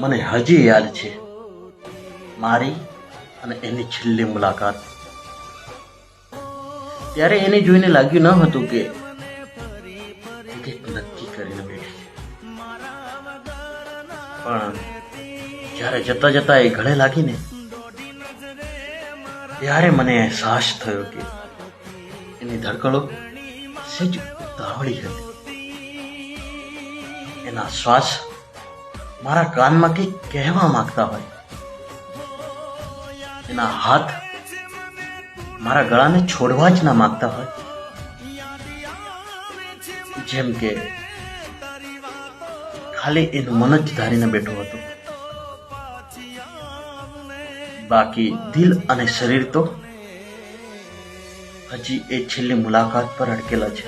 મને હજી યાદ છે મારી અને એની છેલ્લી મુલાકાત. ત્યારે એને જોઈને લાગ્યું ન હતું કે કંઈક નક્કી કરીને બેઠી છે. પણ જ્યારે જતા જતા એ ગળે લાગીને ત્યારે મને અહેસાસ થયો કે એની ધડકડો સહેજ ઉતાવળી હતી. એના શ્વાસ મારા કાનમાં કંઈક કહેવા માંગતા હોય. એના હાથ મારા ગળાને છોડવા જ ના માંગતા હોય. જેમ કે ખાલી એનું મન જ ધારીને બેઠો હતો. બાકી દિલ અને શરીર તો હજી એ છેલ્લી મુલાકાત પર અટકેલા છે.